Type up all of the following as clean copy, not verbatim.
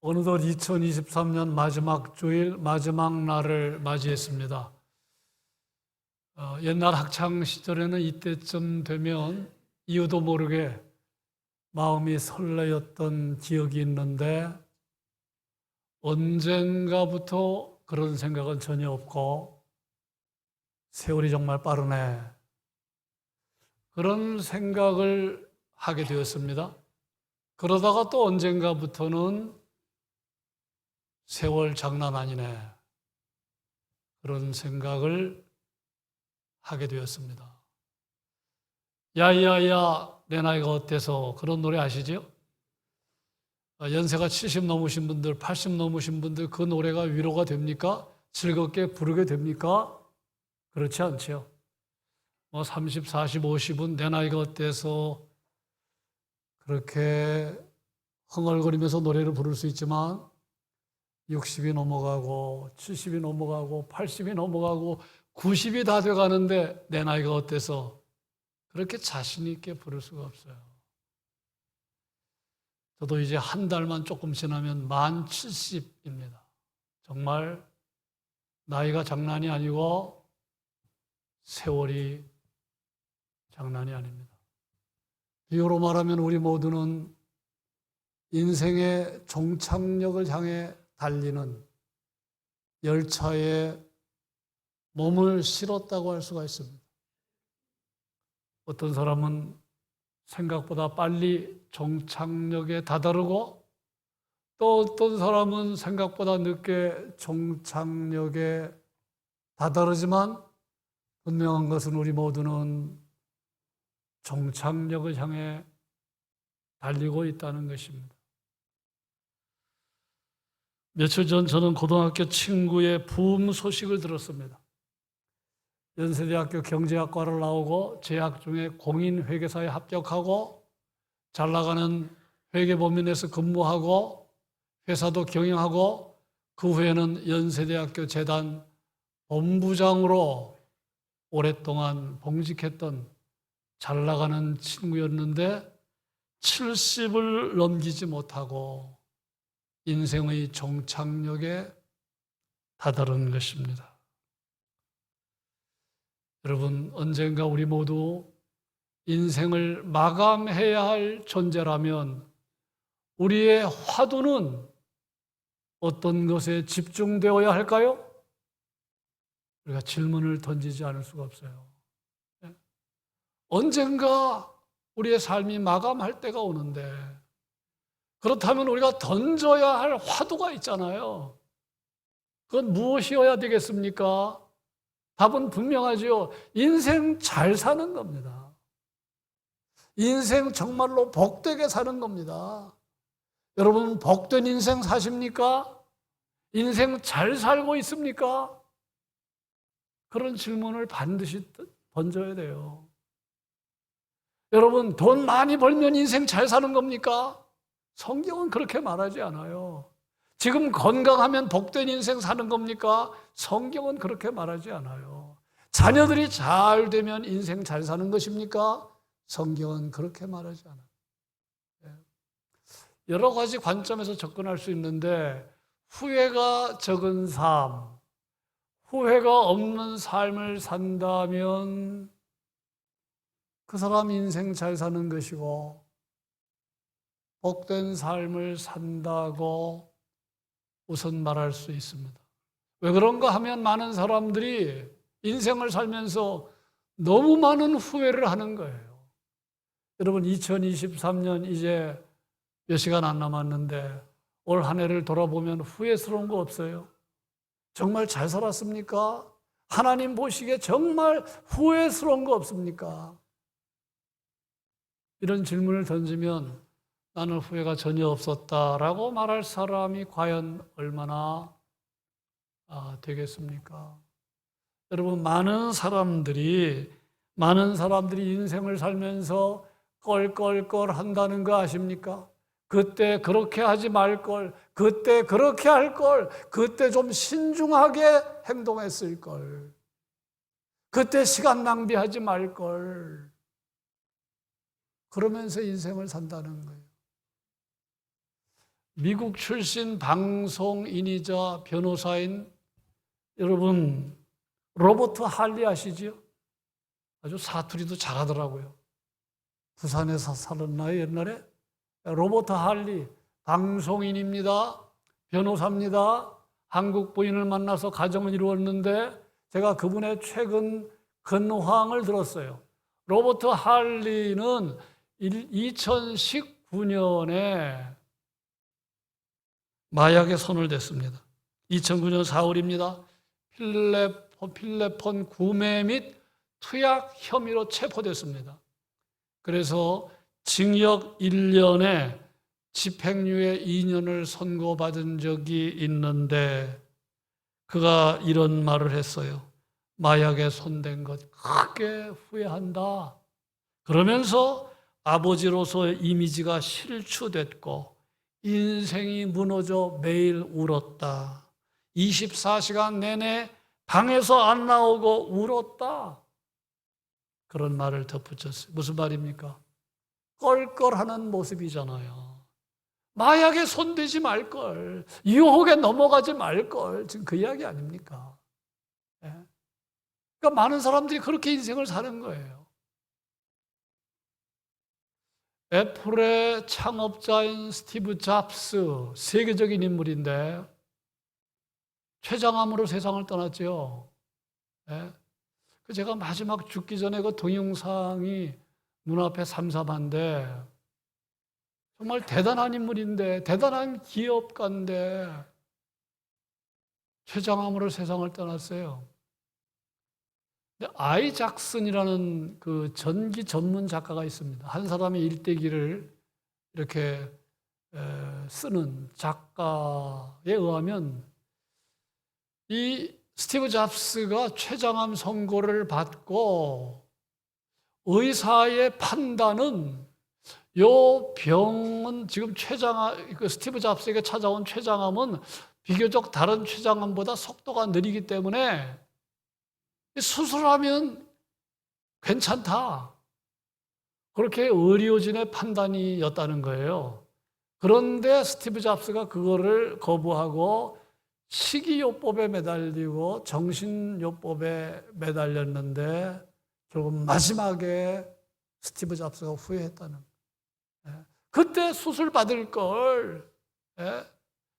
어느덧 2023년 마지막 주일, 마지막 날을 맞이했습니다. 옛날 학창 시절에는 이때쯤 되면 이유도 모르게 마음이 설레었던 기억이 있는데 언젠가부터 그런 생각은 전혀 없고 세월이 정말 빠르네. 그런 생각을 하게 되었습니다. 그러다가 또 언젠가부터는 세월 장난 아니네. 그런 생각을 하게 되었습니다. 야야야 내 나이가 어때서 그런 노래 아시죠? 연세가 70 넘으신 분들, 80 넘으신 분들 그 노래가 위로가 됩니까? 즐겁게 부르게 됩니까? 그렇지 않죠. 30, 40, 50은 내 나이가 어때서 그렇게 흥얼거리면서 노래를 부를 수 있지만 60이 넘어가고 70이 넘어가고 80이 넘어가고 90이 다 돼가는데 내 나이가 어때서 그렇게 자신 있게 부를 수가 없어요. 저도 이제 한 달만 조금 지나면 만 70입니다. 정말 나이가 장난이 아니고 세월이 장난이 아닙니다. 비유로 말하면 우리 모두는 인생의 종착역을 향해 달리는 열차에 몸을 실었다고 할 수가 있습니다. 어떤 사람은 생각보다 빨리 종착역에 다다르고 또 어떤 사람은 생각보다 늦게 종착역에 다다르지만 분명한 것은 우리 모두는 종착역을 향해 달리고 있다는 것입니다. 며칠 전 저는 고등학교 친구의 부흥 소식을 들었습니다. 연세대학교 경제학과를 나오고 재학 중에 공인회계사에 합격하고 잘 나가는 회계법인에서 근무하고 회사도 경영하고 그 후에는 연세대학교 재단 본부장으로 오랫동안 봉직했던 잘 나가는 친구였는데 70을 넘기지 못하고 인생의 종착역에 다다른 것입니다. 여러분, 언젠가 우리 모두 인생을 마감해야 할 존재라면 우리의 화두는 어떤 것에 집중되어야 할까요? 우리가 질문을 던지지 않을 수가 없어요. 언젠가 우리의 삶이 마감할 때가 오는데 그렇다면 우리가 던져야 할 화두가 있잖아요. 그건 무엇이어야 되겠습니까? 답은 분명하지요. 인생 잘 사는 겁니다. 인생 정말로 복되게 사는 겁니다. 여러분, 복된 인생 사십니까? 인생 잘 살고 있습니까? 그런 질문을 반드시 던져야 돼요. 여러분, 돈 많이 벌면 인생 잘 사는 겁니까? 성경은 그렇게 말하지 않아요. 지금 건강하면 복된 인생 사는 겁니까? 성경은 그렇게 말하지 않아요. 자녀들이 잘 되면 인생 잘 사는 것입니까? 성경은 그렇게 말하지 않아요. 여러 가지 관점에서 접근할 수 있는데 후회가 적은 삶, 후회가 없는 삶을 산다면 그 사람 인생 잘 사는 것이고 복된 삶을 산다고 우선 말할 수 있습니다. 왜 그런가 하면 많은 사람들이 인생을 살면서 너무 많은 후회를 하는 거예요. 여러분, 2023년 이제 몇 시간 안 남았는데 올 한 해를 돌아보면 후회스러운 거 없어요? 정말 잘 살았습니까? 하나님 보시기에 정말 후회스러운 거 없습니까? 이런 질문을 던지면 나는 후회가 전혀 없었다라고 말할 사람이 과연 얼마나 되겠습니까? 여러분, 많은 사람들이 인생을 살면서 껄껄껄 한다는 거 아십니까? 그때 그렇게 하지 말 걸, 그때 그렇게 할 걸, 그때 좀 신중하게 행동했을 걸, 그때 시간 낭비하지 말 걸, 그러면서 인생을 산다는 거예요. 미국 출신 방송인이자 변호사인 여러분 로버트 할리 아시지요? 아주 사투리도 잘하더라고요. 부산에서 살았나요 옛날에? 로버트 할리 방송인입니다. 변호사입니다. 한국 부인을 만나서 가정을 이루었는데 제가 그분의 최근 근황을 들었어요. 로버트 할리는 2019년에 마약에 손을 댔습니다. 2009년 4월입니다. 필레폰 구매 및 투약 혐의로 체포됐습니다. 그래서 징역 1년에 집행유예 2년을 선고받은 적이 있는데 그가 이런 말을 했어요. 마약에 손댄 것 크게 후회한다. 그러면서 아버지로서의 이미지가 실추됐고 인생이 무너져 매일 울었다. 24시간 내내 방에서 안 나오고 울었다. 그런 말을 덧붙였어요. 무슨 말입니까? 껄껄하는 모습이잖아요. 마약에 손대지 말걸. 유혹에 넘어가지 말걸. 지금 그 이야기 아닙니까? 예? 그러니까 많은 사람들이 그렇게 인생을 사는 거예요. 애플의 창업자인 스티브 잡스, 세계적인 인물인데 췌장암으로 세상을 떠났죠. 예? 제가 마지막 죽기 전에 그 동영상이 눈앞에 삼삼한데 정말 대단한 인물인데 대단한 기업가인데 췌장암으로 세상을 떠났어요. 근데 아이 잭슨이라는 그 전기 전문 작가가 있습니다. 한 사람의 일대기를 이렇게 쓰는 작가에 의하면 이 스티브 잡스가 췌장암 선고를 받고 의사의 판단은 요 병은 지금 스티브 잡스에게 찾아온 췌장암은 비교적 다른 췌장암보다 속도가 느리기 때문에 수술하면 괜찮다. 그렇게 의료진의 판단이었다는 거예요. 그런데 스티브 잡스가 그거를 거부하고 식이요법에 매달리고 정신요법에 매달렸는데 결국 마지막에 스티브 잡스가 후회했다는 거예요. 그때 수술 받을 걸,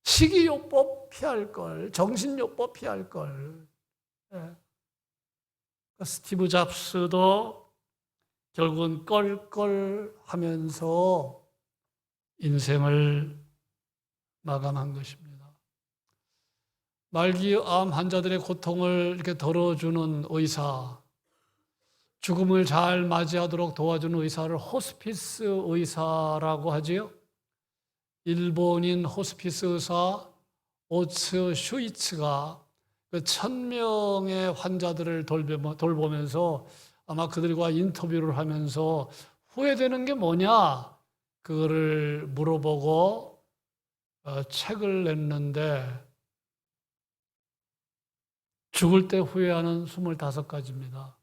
식이요법 피할 걸, 정신요법 피할 걸. 스티브 잡스도 결국은 껄껄하면서 인생을 마감한 것입니다. 말기암 환자들의 고통을 이렇게 덜어주는 의사, 죽음을 잘 맞이하도록 도와주는 의사를 호스피스 의사라고 하지요. 일본인 호스피스 의사 오츠 슈이츠가 그 1000명의 환자들을 돌보면서 아마 그들과 인터뷰를 하면서 후회되는 게 뭐냐? 그거를 물어보고 책을 냈는데 죽을 때 후회하는 25가지입니다.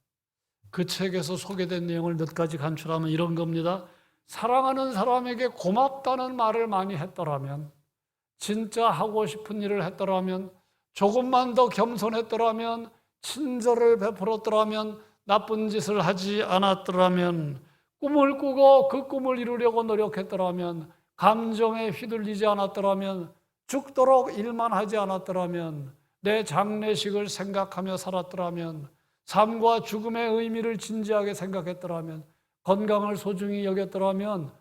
그 책에서 소개된 내용을 몇 가지 간추하면 이런 겁니다. 사랑하는 사람에게 고맙다는 말을 많이 했더라면, 진짜 하고 싶은 일을 했더라면, 조금만 더 겸손했더라면, 친절을 베풀었더라면, 나쁜 짓을 하지 않았더라면, 꿈을 꾸고 그 꿈을 이루려고 노력했더라면, 감정에 휘둘리지 않았더라면, 죽도록 일만 하지 않았더라면, 내 장례식을 생각하며 살았더라면, 삶과 죽음의 의미를 진지하게 생각했더라면, 건강을 소중히 여겼더라면,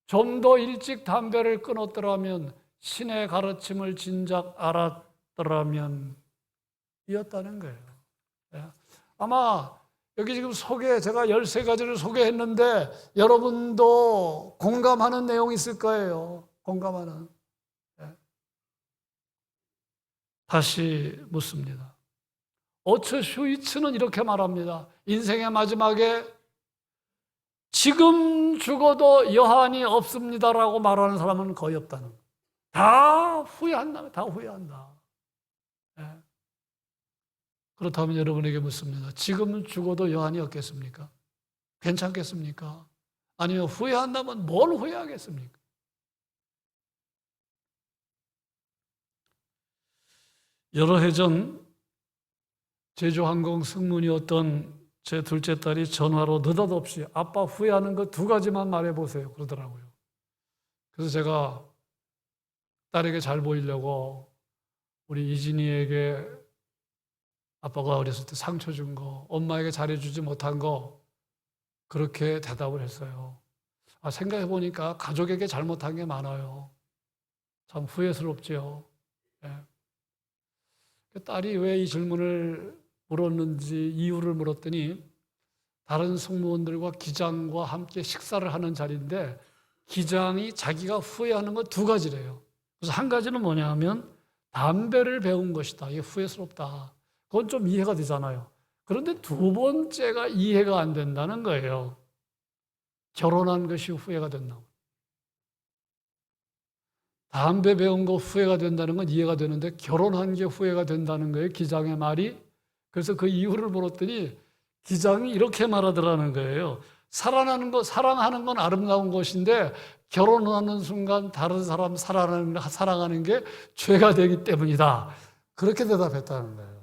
좀 더 일찍 담배를 끊었더라면, 신의 가르침을 진작 알았더라면 이었다는 거예요. 아마 여기 지금 제가 13가지를 소개했는데 여러분도 공감하는 내용이 있을 거예요. 공감하는. 다시 묻습니다. 오츠 슈이츠는 이렇게 말합니다. 인생의 마지막에 지금 죽어도 여한이 없습니다라고 말하는 사람은 거의 없다는 거예요. 다 후회한다. 다 후회한다. 그렇다면 여러분에게 묻습니다. 지금 죽어도 여한이 없겠습니까? 괜찮겠습니까? 아니면 후회한다면 뭘 후회하겠습니까? 여러 해 전 제주항공 승무원이었던 제 둘째 딸이 전화로 느닷없이 아빠 후회하는 거 두 가지만 말해보세요 그러더라고요. 그래서 제가 딸에게 잘 보이려고 우리 이진이에게 아빠가 어렸을 때 상처 준 거, 엄마에게 잘해주지 못한 거 그렇게 대답을 했어요. 생각해보니까 가족에게 잘못한 게 많아요. 참 후회스럽지요. 예. 딸이 왜 이 질문을 물었는지 이유를 물었더니 다른 승무원들과 기장과 함께 식사를 하는 자리인데 기장이 자기가 후회하는 건 두 가지래요. 그래서 한 가지는 뭐냐 하면 담배를 배운 것이다. 이게 후회스럽다. 그건 좀 이해가 되잖아요. 그런데 두 번째가 이해가 안 된다는 거예요. 결혼한 것이 후회가 된다고. 담배 배운 거 후회가 된다는 건 이해가 되는데 결혼한 게 후회가 된다는 거예요. 기장의 말이. 그래서 그 이유를 물었더니 기장이 이렇게 말하더라는 거예요. 사랑하는 건 아름다운 것인데 결혼하는 순간 다른 사람 사랑하는 게 죄가 되기 때문이다. 그렇게 대답했다는 거예요.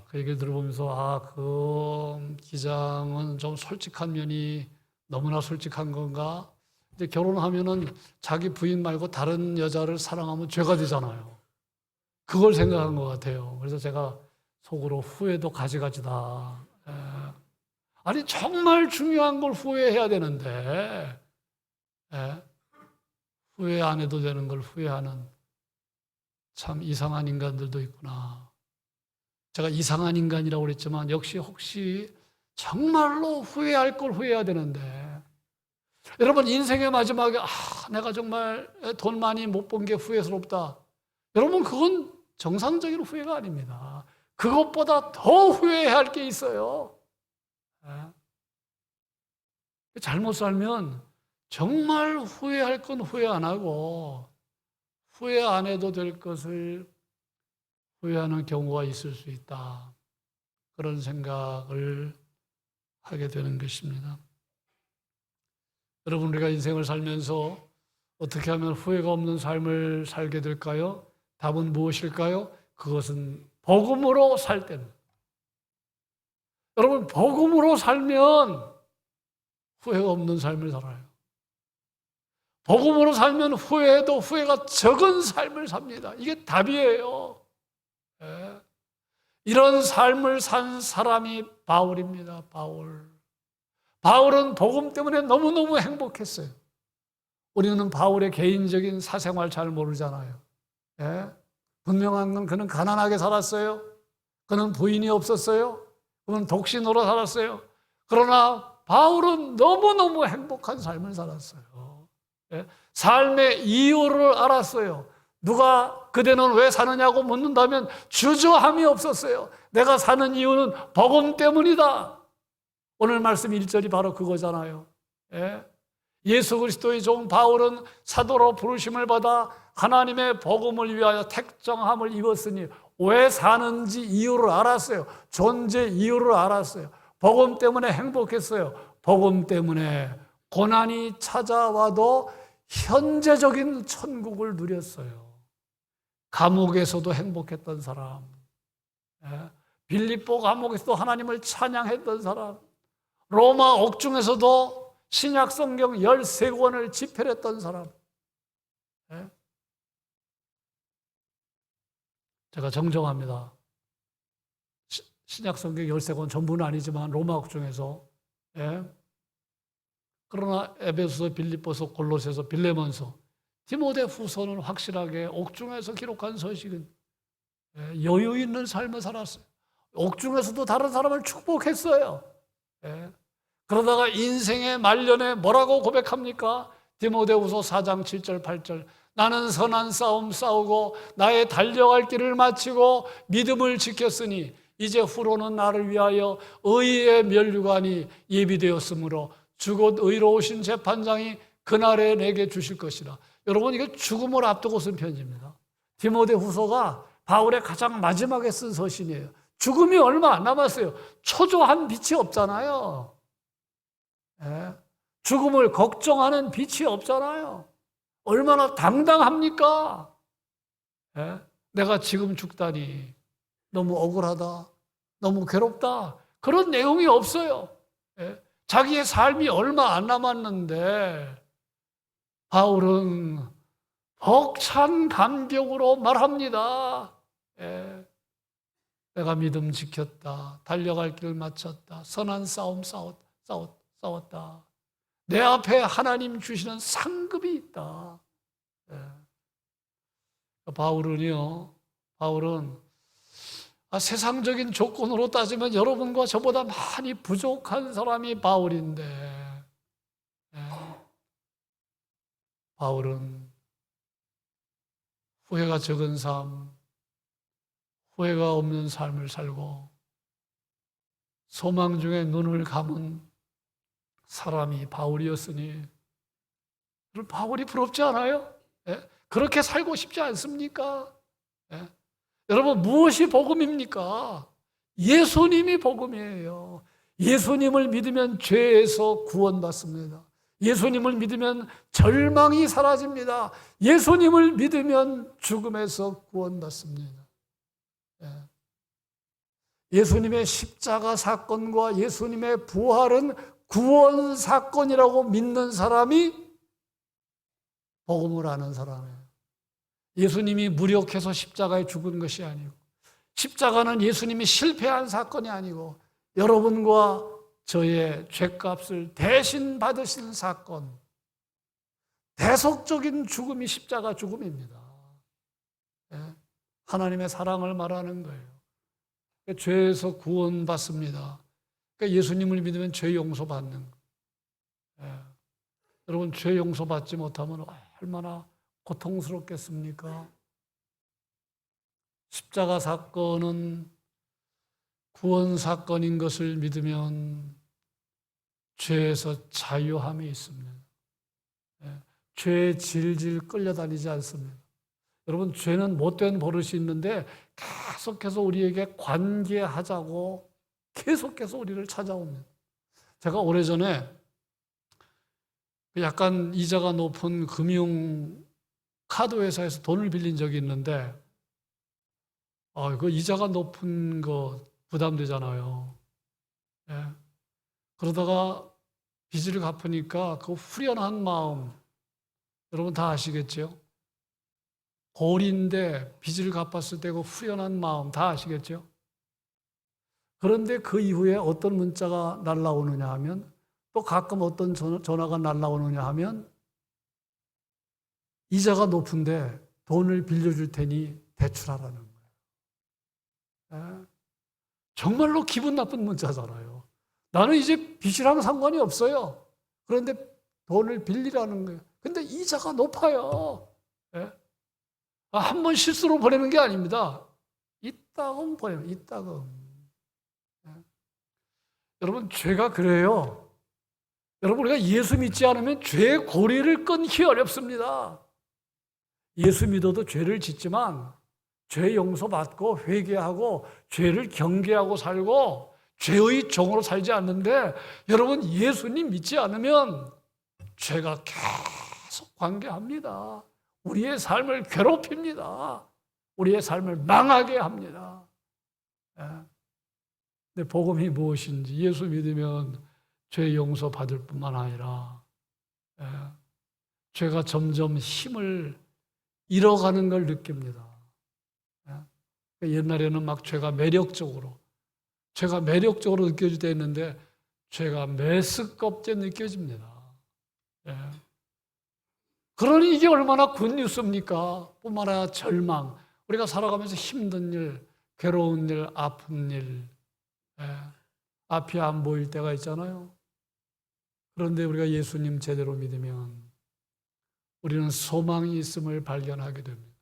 그 얘기를 들어보면서 그 기장은 좀 솔직한 면이 너무나 솔직한 건가? 근데 결혼하면은 자기 부인 말고 다른 여자를 사랑하면 죄가 되잖아요. 그걸 생각한 것 같아요. 그래서 제가 속으로 후회도 가지가지다. 아니 정말 중요한 걸 후회해야 되는데 후회 안 해도 되는 걸 후회하는 참 이상한 인간들도 있구나. 제가 이상한 인간이라고 그랬지만 역시 혹시 정말로 후회할 걸 후회해야 되는데 여러분 인생의 마지막에 내가 정말 돈 많이 못 번 게 후회스럽다. 여러분 그건 정상적인 후회가 아닙니다. 그것보다 더 후회해야 할 게 있어요. 잘못 살면 정말 후회할 건 후회 안 하고 후회 안 해도 될 것을 후회하는 경우가 있을 수 있다. 그런 생각을 하게 되는 것입니다. 여러분 우리가 인생을 살면서 어떻게 하면 후회가 없는 삶을 살게 될까요? 답은 무엇일까요? 그것은 복음으로 살 때는. 여러분 복음으로 살면 후회가 없는 삶을 살아요. 복음으로 살면 후회해도 후회가 적은 삶을 삽니다. 이게 답이에요. 이런 삶을 산 사람이 바울입니다. 바울은 복음 때문에 너무너무 행복했어요. 우리는 바울의 개인적인 사생활 잘 모르잖아요. 분명한 건 그는 가난하게 살았어요. 그는 부인이 없었어요. 그는 독신으로 살았어요. 그러나 바울은 너무너무 행복한 삶을 살았어요. 삶의 이유를 알았어요. 누가 그대는 왜 사느냐고 묻는다면 주저함이 없었어요. 내가 사는 이유는 복음 때문이다. 오늘 말씀 1절이 바로 그거잖아요. 예수 그리스도의 종 바울은 사도로 부르심을 받아 하나님의 복음을 위하여 택정함을 입었으니 왜 사는지 이유를 알았어요. 존재 이유를 알았어요. 복음 때문에 행복했어요. 복음 때문에 고난이 찾아와도 현재적인 천국을 누렸어요. 감옥에서도 행복했던 사람, 빌립보 감옥에서도 하나님을 찬양했던 사람, 로마 옥중에서도 신약 성경 13권을 집필했던 사람. 제가 정정합니다. 신약 성경 13권 전부는 아니지만 로마 옥중에서. 그러나 에베소서, 빌립보서, 골로새서, 빌레몬서, 디모데 후서는 확실하게 옥중에서 기록한 서식은 여유 있는 삶을 살았어요. 옥중에서도 다른 사람을 축복했어요. 그러다가 인생의 말년에 뭐라고 고백합니까? 디모데후서 4장 7절 8절 나는 선한 싸움 싸우고 나의 달려갈 길을 마치고 믿음을 지켰으니 이제 후로는 나를 위하여 의의 면류관이 예비되었으므로 주곧 의로우신 재판장이 그날에 내게 주실 것이라. 여러분 이게 죽음을 앞두고 쓴 편지입니다. 디모데후서가 바울의 가장 마지막에 쓴 서신이에요. 죽음이 얼마 안 남았어요. 초조한 빛이 없잖아요. 죽음을 걱정하는 빛이 없잖아요. 얼마나 당당합니까? 예? 내가 지금 죽다니 너무 억울하다, 너무 괴롭다, 그런 내용이 없어요. 예? 자기의 삶이 얼마 안 남았는데 바울은 벅찬 감격으로 말합니다. 예. 내가 믿음 지켰다. 달려갈 길 마쳤다. 선한 싸움 싸웠다. 내 앞에 하나님 주시는 상급이 있다. 예. 바울은 세상적인 조건으로 따지면 여러분과 저보다 많이 부족한 사람이 바울인데, 예. 바울은 후회가 적은 삶, 후회가 없는 삶을 살고 소망 중에 눈을 감은 사람이 바울이었으니 바울이 부럽지 않아요? 예? 그렇게 살고 싶지 않습니까? 예? 여러분, 무엇이 복음입니까? 예수님이 복음이에요. 예수님을 믿으면 죄에서 구원받습니다. 예수님을 믿으면 절망이 사라집니다. 예수님을 믿으면 죽음에서 구원받습니다. 예수님의 십자가 사건과 예수님의 부활은 구원 사건이라고 믿는 사람이 복음을 아는 사람이에요. 예수님이 무력해서 십자가에 죽은 것이 아니고, 십자가는 예수님이 실패한 사건이 아니고 여러분과 저의 죄값을 대신 받으신 사건, 대속적인 죽음이 십자가 죽음입니다. 하나님의 사랑을 말하는 거예요. 죄에서 구원받습니다. 그러니까 예수님을 믿으면 죄 용서받는 거예요. 여러분, 죄 용서받지 못하면 얼마나 고통스럽겠습니까? 십자가 사건은 구원 사건인 것을 믿으면 죄에서 자유함이 있습니다. 죄에 질질 끌려다니지 않습니다. 여러분, 죄는 못된 버릇이 있는데 계속해서 우리에게 관계하자고 계속해서 우리를 찾아옵니다. 제가 오래전에 약간 이자가 높은 금융 카드 회사에서 돈을 빌린 적이 있는데, 그 이자가 높은 거 부담되잖아요. 예. 그러다가 빚을 갚으니까 그 후련한 마음, 여러분 다 아시겠죠? 고리인데 빚을 갚았을 때 그 후련한 마음 다 아시겠죠? 그런데 그 이후에 어떤 문자가 날라오느냐 하면, 또 가끔 어떤 전화가 날라오느냐 하면, 이자가 높은데 돈을 빌려줄 테니 대출하라는 거예요. 정말로 기분 나쁜 문자잖아요. 나는 이제 빚이랑 상관이 없어요. 그런데 돈을 빌리라는 거예요. 근데 이자가 높아요. 한 번 실수로 보내는 게 아닙니다. 이따금 보내요. 이따금. 여러분, 죄가 그래요. 여러분, 우리가 예수 믿지 않으면 죄의 고리를 끊기 어렵습니다. 예수 믿어도 죄를 짓지만 죄 용서받고 회개하고 죄를 경계하고 살고 죄의 종으로 살지 않는데, 여러분, 예수님 믿지 않으면 죄가 계속 관계합니다. 우리의 삶을 괴롭힙니다. 우리의 삶을 망하게 합니다. 근데 복음이 무엇인지, 예수 믿으면 죄 용서 받을 뿐만 아니라 죄가 점점 힘을 잃어가는 걸 느낍니다. 옛날에는 막 죄가 매력적으로 느껴질 때 있는데, 죄가 메스껍게 느껴집니다. 그러니 이게 얼마나 굿뉴스입니까? 뿐만 아니라 절망, 우리가 살아가면서 힘든 일, 괴로운 일, 아픈 일, 앞이 안 보일 때가 있잖아요. 그런데 우리가 예수님 제대로 믿으면 우리는 소망이 있음을 발견하게 됩니다.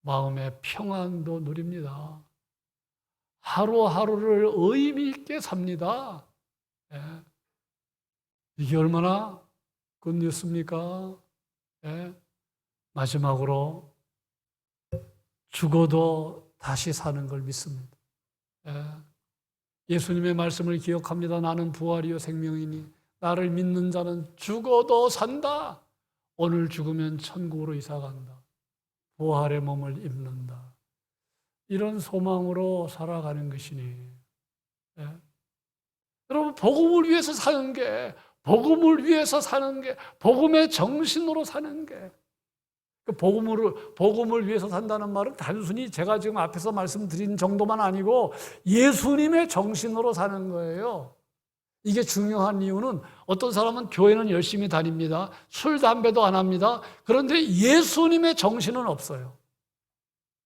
마음의 평안도 누립니다. 하루하루를 의미 있게 삽니다. 이게 얼마나 굿뉴스입니까? 마지막으로 죽어도 다시 사는 걸 믿습니다. 예수님의 말씀을 기억합니다. 나는 부활이요 생명이니 나를 믿는 자는 죽어도 산다. 오늘 죽으면 천국으로 이사간다. 부활의 몸을 입는다. 이런 소망으로 살아가는 것이니. 예. 여러분, 복음을 위해서 사는 게, 복음을 위해서 사는 게, 복음의 정신으로 사는 게, 복음을 위해서 산다는 말은 단순히 제가 지금 앞에서 말씀드린 정도만 아니고 예수님의 정신으로 사는 거예요. 이게 중요한 이유는 어떤 사람은 교회는 열심히 다닙니다. 술, 담배도 안 합니다. 그런데 예수님의 정신은 없어요.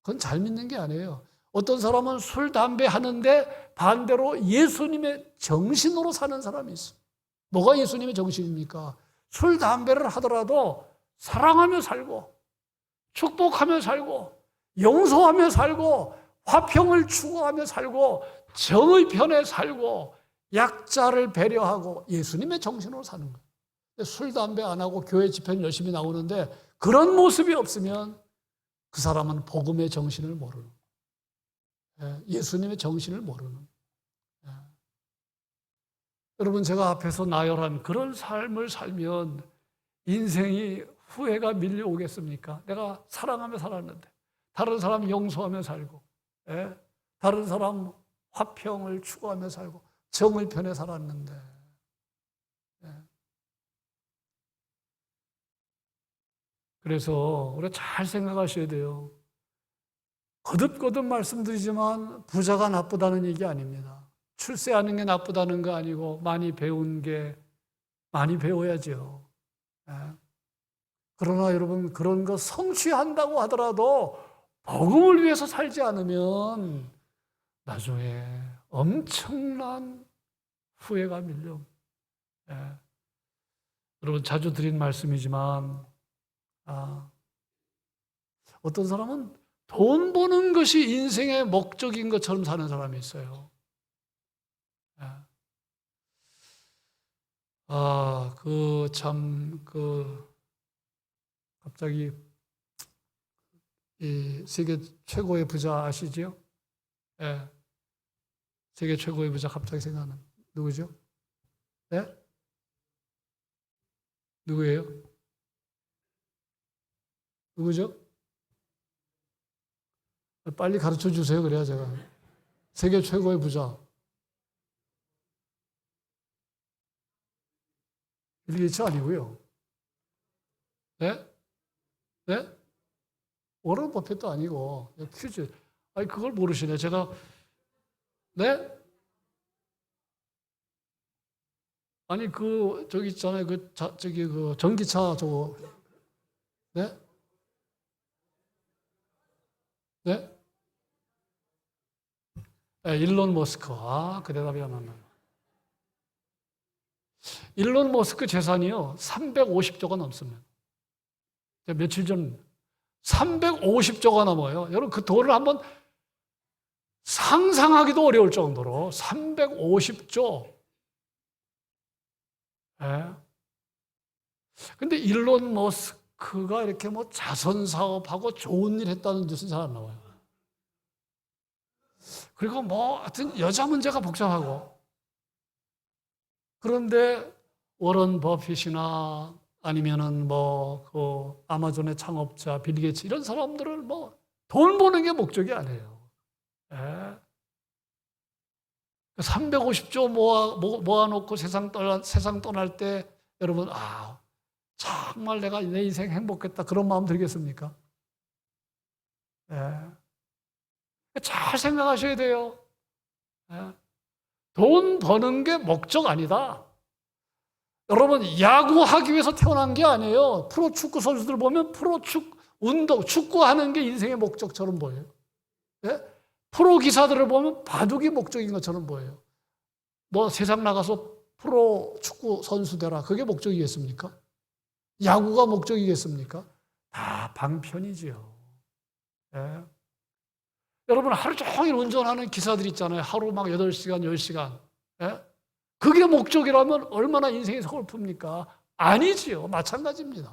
그건 잘 믿는 게 아니에요. 어떤 사람은 술, 담배 하는데 반대로 예수님의 정신으로 사는 사람이 있어요. 뭐가 예수님의 정신입니까? 술, 담배를 하더라도 사랑하며 살고 축복하며 살고 용서하며 살고 화평을 추구하며 살고 정의 편에 살고 약자를 배려하고 예수님의 정신으로 사는 거예요. 술, 담배 안 하고 교회 집회는 열심히 나오는데 그런 모습이 없으면 그 사람은 복음의 정신을 모르는 거예요. 예수님의 정신을 모르는 거예요. 여러분, 제가 앞에서 나열한 그런 삶을 살면 인생이 후회가 밀려오겠습니까? 내가 사랑하며 살았는데, 다른 사람 용서하며 살고, 다른 사람 화평을 추구하며 살고, 정의 편에 살았는데, 그래서 우리가 잘 생각하셔야 돼요. 거듭거듭 말씀드리지만 부자가 나쁘다는 얘기 아닙니다. 출세하는 게 나쁘다는 거 아니고 많이 배운 게 많이 배워야죠. 그러나 여러분, 그런 거 성취한다고 하더라도 복음을 위해서 살지 않으면 나중에 엄청난 후회가 밀려. 여러분, 자주 드린 말씀이지만 어떤 사람은 돈 버는 것이 인생의 목적인 것처럼 사는 사람이 있어요. 갑자기 이 세계 최고의 부자 아시죠? 세계 최고의 부자 갑자기 생각나는 누구죠? 누구예요? 누구죠? 빨리 가르쳐 주세요. 그래야 제가. 세계 최고의 부자. 빌 게이츠 아니고요. 네? 워런 버핏도 아니고 퀴즈. 아니 그걸 모르시네. 제가 아니 저기 있잖아요. 그 전기차 저거. 일론 머스크. 그 대답이 안 나네. 일론 머스크 재산이요. 350조가 넘습니다. 며칠 전 350조가 넘어요. 여러분 그 돈을 한번 상상하기도 어려울 정도로 350조. 근데 일론 머스크가 이렇게 뭐 자선 사업하고 좋은 일 했다는 뉴스는 잘 안 나와요. 그리고 뭐 하여튼 여자 문제가 복잡하고. 그런데 워런 버핏이나 아니면은 그 아마존의 창업자 빌 게이츠 이런 사람들을 뭐 돈 버는 게 목적이 아니에요. 350조 모아놓고 세상 떠날 때 여러분 정말 내가 내 인생 행복했다 그런 마음 들겠습니까? 잘 생각하셔야 돼요. 돈 버는 게 목적 아니다. 여러분 야구하기 위해서 태어난 게 아니에요. 프로축구 선수들 보면 운동, 축구하는 게 인생의 목적처럼 보여요. 프로 기사들을 보면 바둑이 목적인 것처럼 보여요. 뭐 세상 나가서 프로 축구 선수 되라. 그게 목적이겠습니까? 야구가 목적이겠습니까? 다 방편이지요. 여러분 하루 종일 운전하는 기사들 있잖아요. 하루 막 8시간, 10시간. 그게 목적이라면 얼마나 인생이 서글픕니까? 아니지요. 마찬가지입니다.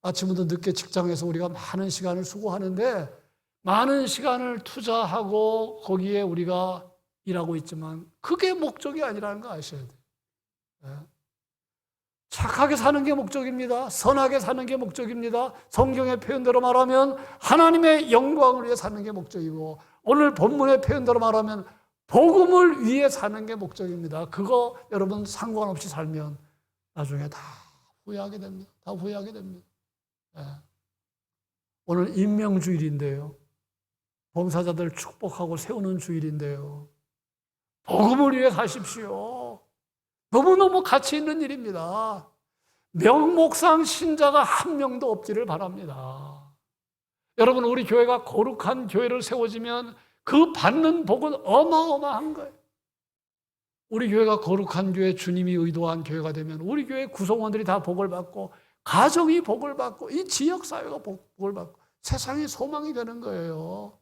아침부터 늦게 직장에서 우리가 많은 시간을 수고하는데 많은 시간을 투자하고 거기에 우리가 일하고 있지만 그게 목적이 아니라는 거 아셔야 돼요. 착하게 사는 게 목적입니다. 선하게 사는 게 목적입니다. 성경의 표현대로 말하면 하나님의 영광을 위해 사는 게 목적이고, 오늘 본문의 표현대로 말하면 복음을 위해 사는 게 목적입니다. 그거 여러분 상관없이 살면 나중에 다 후회하게 됩니다. 다 후회하게 됩니다. 네. 오늘 임명주일인데요. 봉사자들 축복하고 세우는 주일인데요. 복음을 위해 사십시오. 너무너무 가치 있는 일입니다. 명목상 신자가 한 명도 없기를 바랍니다. 여러분, 우리 교회가 거룩한 교회를 세워지면 그 받는 복은 어마어마한 거예요. 우리 교회가 거룩한 교회, 주님이 의도한 교회가 되면 우리 교회 구성원들이 다 복을 받고, 가정이 복을 받고, 이 지역사회가 복을 받고, 세상이 소망이 되는 거예요.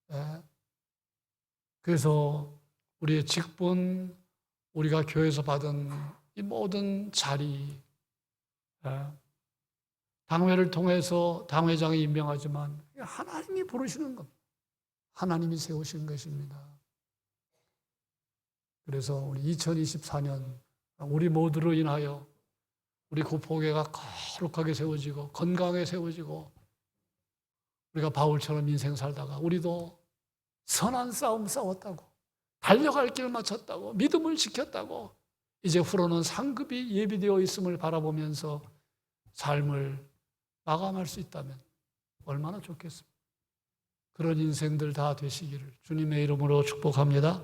네. 그래서 우리의 직분, 우리가 교회에서 받은 이 모든 자리, 당회를 통해서 당회장이 임명하지만 하나님이 부르시는 겁니다. 하나님이 세우신 것입니다. 그래서 우리 2024년 우리 모두로 인하여 우리 구포교회가 거룩하게 세워지고 건강하게 세워지고, 우리가 바울처럼 인생 살다가 우리도 선한 싸움 싸웠다고, 달려갈 길 마쳤다고, 믿음을 지켰다고, 이제 후로는 상급이 예비되어 있음을 바라보면서 삶을 마감할 수 있다면 얼마나 좋겠습니까? 그런 인생들 다 되시기를 주님의 이름으로 축복합니다.